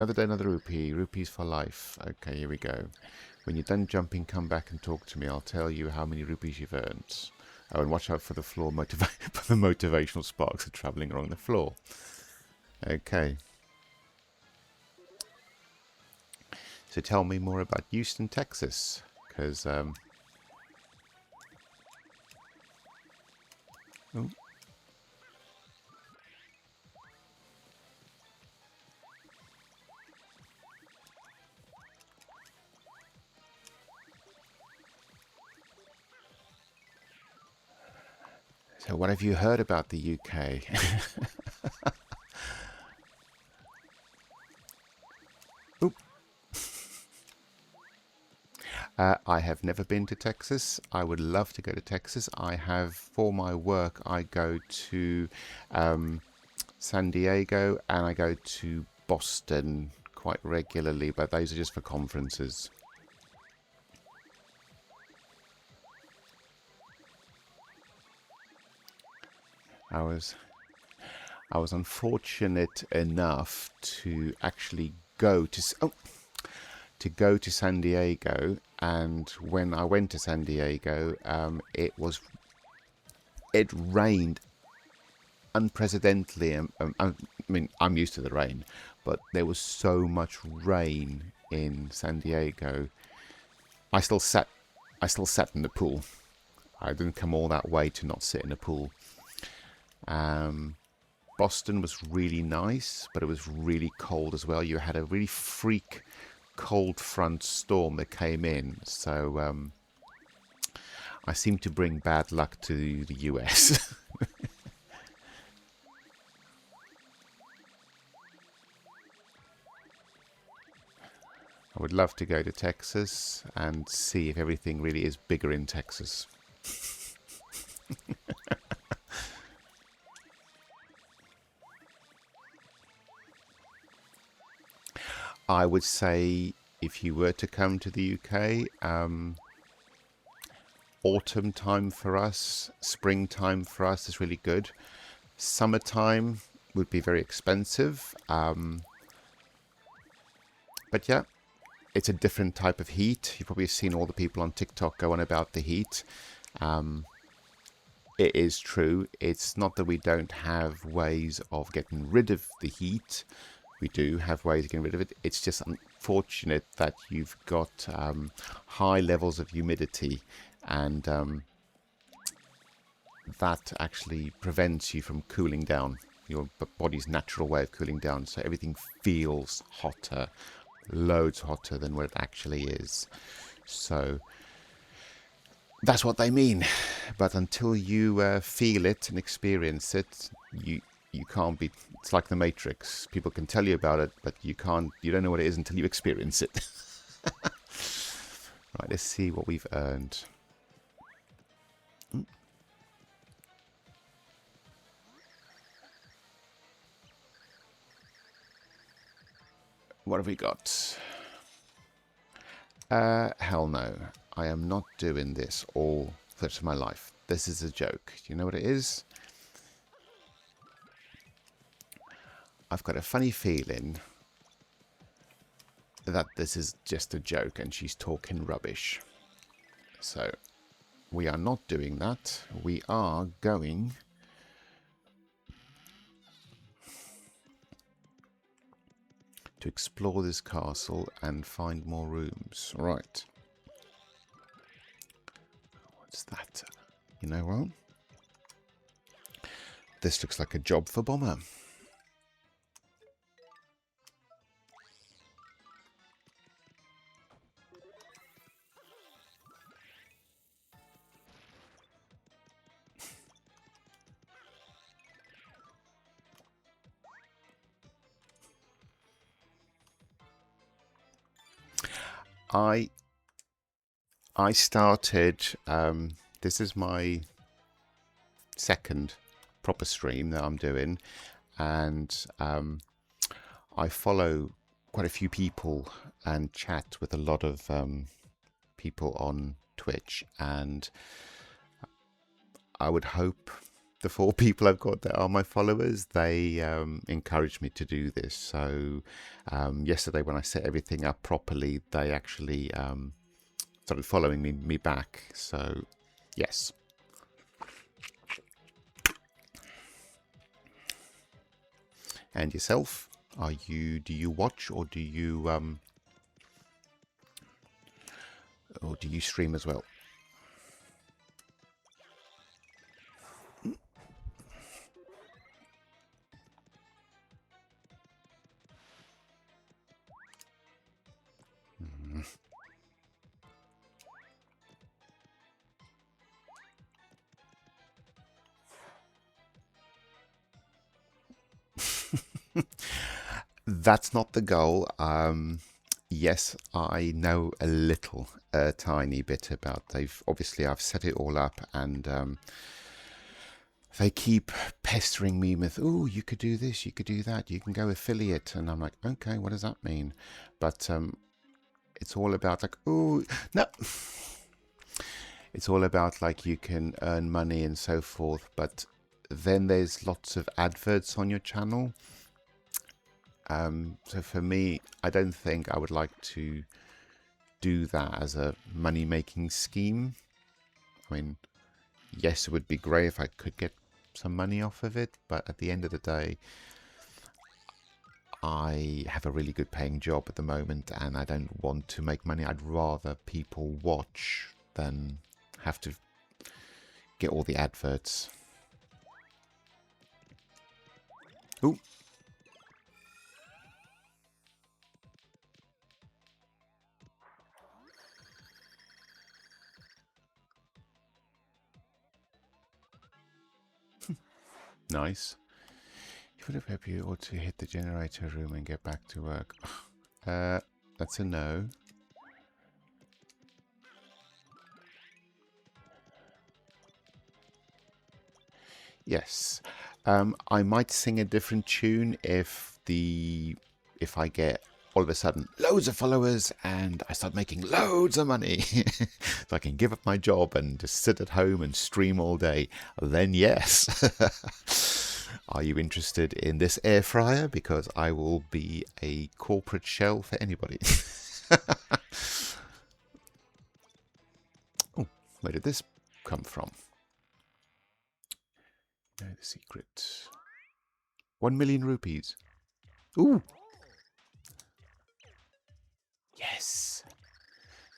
Another day, another rupee. Rupees for life. Okay, here we go. When you're done jumping, come back and talk to me. I'll tell you how many rupees you've earned. Oh, and watch out for the floor for the motivational sparks are traveling along the floor. Okay. So tell me more about Houston, Texas, because oh, so what have you heard about the UK? Oop. I have never been to Texas. I would love to go to Texas. I have, for my work, I go to San Diego and I go to Boston quite regularly, but those are just for conferences. I was I was unfortunate enough to actually go to San Diego, and when I went to San Diego, it rained unprecedentedly. I mean, I'm used to the rain, but there was so much rain in San Diego. I still sat I still sat in the pool. I didn't come all that way to not sit in a pool. Um, Boston was really nice, but it was really cold as well. You had a really freak cold front storm that came in, so I seem to bring bad luck to the US. I would love to go to Texas and see if everything really is bigger in Texas. I would say if you were to come to the UK, autumn time for us, springtime for us is really good. Summertime would be very expensive. But yeah, it's a different type of heat. You've probably seen all the people on TikTok go on about the heat. Um, it is true. It's not that we don't have ways of getting rid of the heat. We do have ways of getting rid of it. It's just unfortunate that you've got high levels of humidity, and that actually prevents you from cooling down. Your body's natural way of cooling down, so everything feels hotter, loads hotter than what it actually is. So that's what they mean. But until you feel it and experience it, you can't be. It's like the Matrix. People can tell you about it, but you can't. You don't know what it is until you experience it. Right. Let's see what we've earned. What have we got? Hell no. I am not doing this all for the rest of my life. This is a joke. Do you know what it is? I've got a funny feeling that this is just a joke and she's talking rubbish. So, we are not doing that. We are going to explore this castle and find more rooms. Right. What's that? You know what? This looks like a job for Bomber. I started. This is my second proper stream that I'm doing, and I follow quite a few people and chat with a lot of people on Twitch, and I would hope the 4 people I've got that are my followers, they encouraged me to do this. So yesterday when I set everything up properly, they actually started following me back. So yes. And yourself, do you watch, or do you stream as well? That's not the goal. Yes, I know a tiny bit about. I've set it all up, and they keep pestering me with, "Oh, you could do this, you could do that, you can go affiliate," and I'm like, "Okay, what does that mean?" But it's all about like, "Oh, no." It's all about like you can earn money and so forth, but then there's lots of adverts on your channel. So for me, I don't think I would like to do that as a money-making scheme. I mean, yes, it would be great if I could get some money off of it, but at the end of the day, I have a really good paying job at the moment, and I don't want to make money. I'd rather people watch than have to get all the adverts. Ooh. Nice. If it would have you ought to hit the generator room and get back to work. That's a no. Yes. I might sing a different tune if I get all of a sudden loads of followers and I start making loads of money. So I can give up my job and just sit at home and stream all day. Then yes. Are you interested in this air fryer? Because I will be a corporate shell for anybody. Oh, where did this come from? No, the secret. 1 million rupees. Ooh. Yes.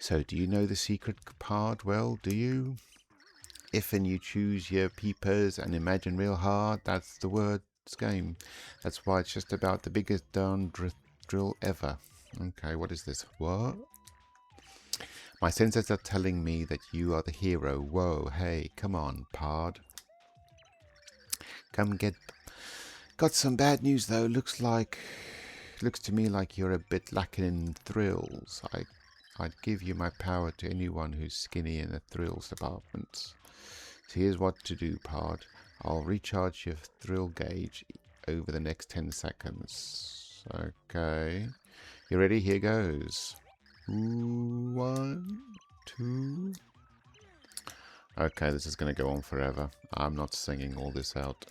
So do you know the secret part well, do you? If and you choose your peepers and imagine real hard, that's the word's game. That's why it's just about the biggest darn drill ever. Okay, what is this? What? My senses are telling me that you are the hero. Whoa, hey, come on, pard. Come get... Got some bad news though. Looks to me like you're a bit lacking in thrills. I'd give you my power to anyone who's skinny in the thrills department. So here's what to do, pard. I'll recharge your thrill gauge over the next 10 seconds. Okay. You ready? Here goes. 1, 2... Okay, this is going to go on forever. I'm not singing all this out.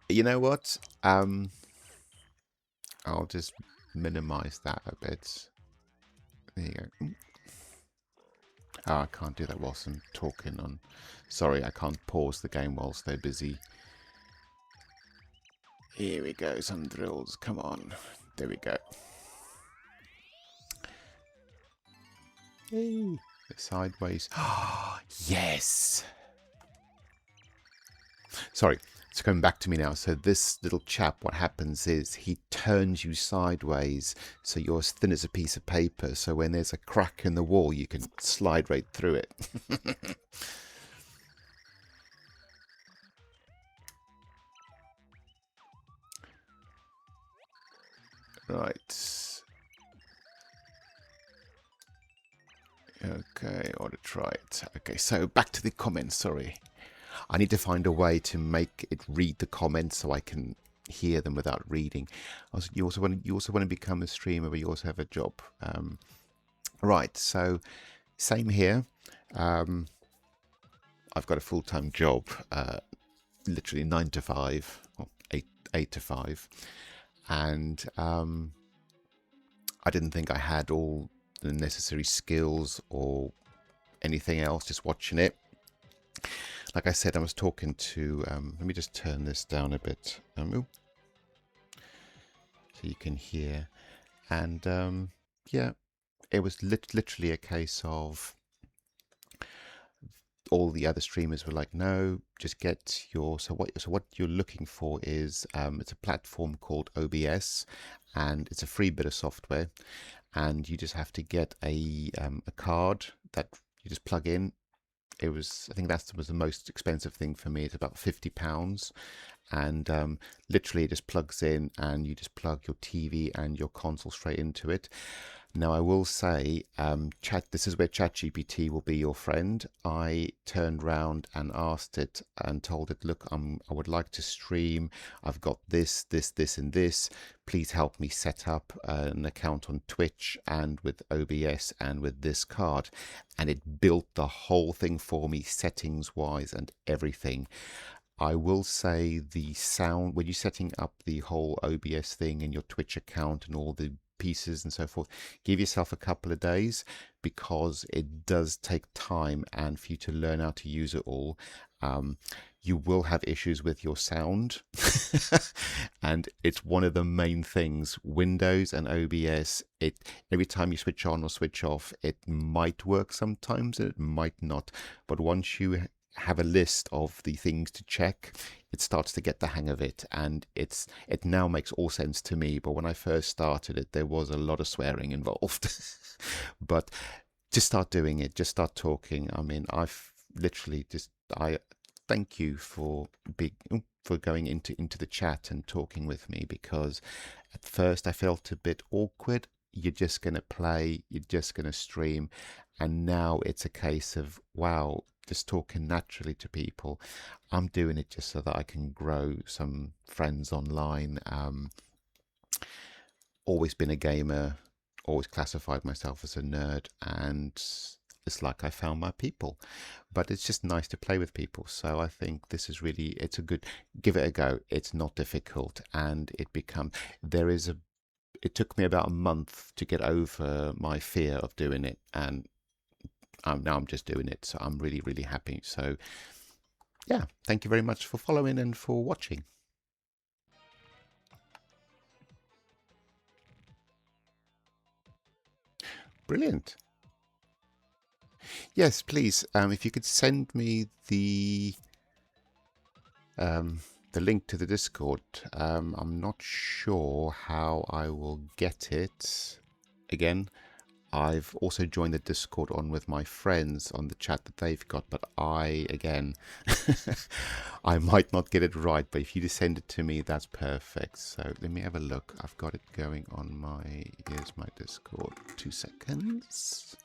You know what? I'll just minimize that a bit. There you go. Oh, I can't do that whilst I'm talking on. Sorry, I can't pause the game whilst they're busy. Here we go, some drills. Come on. There we go. Hey, sideways. Yes! Sorry, it's coming back to me now. So this little chap, what happens is he turns you sideways so you're as thin as a piece of paper. So when there's a crack in the wall, you can slide right through it. Right. Okay, I ought to try it. Okay, so back to the comments, sorry. I need to find a way to make it read the comments so I can hear them without reading. You also want to become a streamer, but you also have a job. Right, so Same here. Um, I've got a full-time job, literally 9 to 5, or 8 to 5. And I didn't think I had all the necessary skills or anything else just watching it. Like I said, I was talking to, let me just turn this down a bit, so you can hear. And yeah, it was literally a case of all the other streamers were like, no, just get your, so what you're looking for is, it's a platform called OBS, and it's a free bit of software, and you just have to get a card that you just plug in. It was, I think that was the most expensive thing for me. It's about £50, and literally it just plugs in, and you just plug your TV and your console straight into it. Now, I will say, this is where ChatGPT will be your friend. I turned round and asked it and told it, look, I would like to stream. I've got this, and this. Please help me set up an account on Twitch and with OBS and with this card. And it built the whole thing for me, settings-wise and everything. I will say the sound, when you're setting up the whole OBS thing and your Twitch account and all the pieces and so forth, give yourself a couple of days, because it does take time, and for you to learn how to use it all, you will have issues with your sound. And it's one of the main things. Windows and OBS, every time you switch on or switch off, it might work sometimes, it might not, but once you have a list of the things to check, it starts to get the hang of it, and it now makes all sense to me. But when I first started it, there was a lot of swearing involved. But just start doing it, just start talking. I mean, I've literally I thank you for going into the chat and talking with me, because at first I felt a bit awkward. You're just going to play, you're just going to stream, and now it's a case of, wow, just talking naturally to people. I'm doing it just so that I can grow some friends online. Always been a gamer, always classified myself as a nerd, and it's like I found my people. But it's just nice to play with people. So I think this is really, it's a good, give it a go. It's not difficult, and it took me about a month to get over my fear of doing it, and now I'm just doing it, so I'm really, really happy. So yeah, thank you very much for following and for watching. Brilliant. Yes, please, if you could send me the link to the Discord. I'm not sure how I will get it. Again, I've also joined the Discord on with my friends on the chat that they've got, but again, I might not get it right, but if you just send it to me, that's perfect. So let me have a look. I've got it going on here's my Discord. 2 seconds.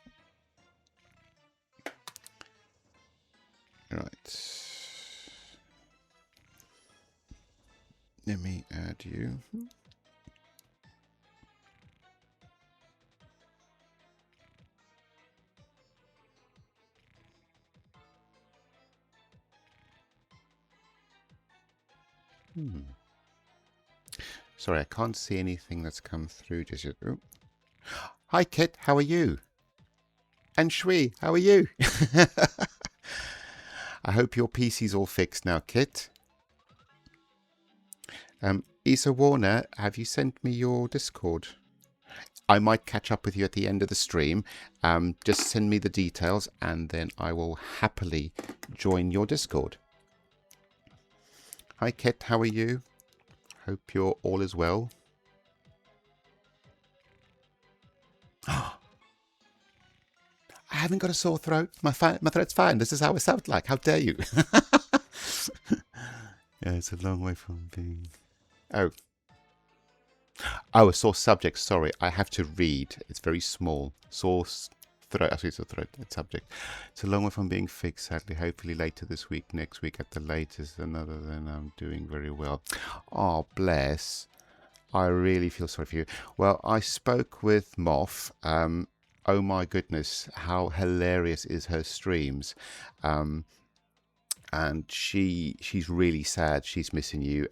Right. Let me add you. Sorry, I can't see anything that's come through just yet. Oh. Hi, Kit. How are you? And Shui, how are you? I hope your PC's all fixed now, Kit. Isa Warner, have you sent me your Discord? I might catch up with you at the end of the stream. Just send me the details, and then I will happily join your Discord. Hi, Kit. How are you? Hope you're all is well. I haven't got a sore throat. My throat's fine. This is how I sound like. How dare you? Yeah, it's a long way from being... Oh, a sore subject. Sorry, I have to read. It's very small. Sore throat. Actually, sore throat. It's subject. It's a long way from being fixed, sadly. Hopefully later this week, next week at the latest. And other than I'm doing very well. Oh, bless. I really feel sorry for you. Well, I spoke with Moff. oh my goodness, how hilarious is her streams. And she's really sad. She's missing you.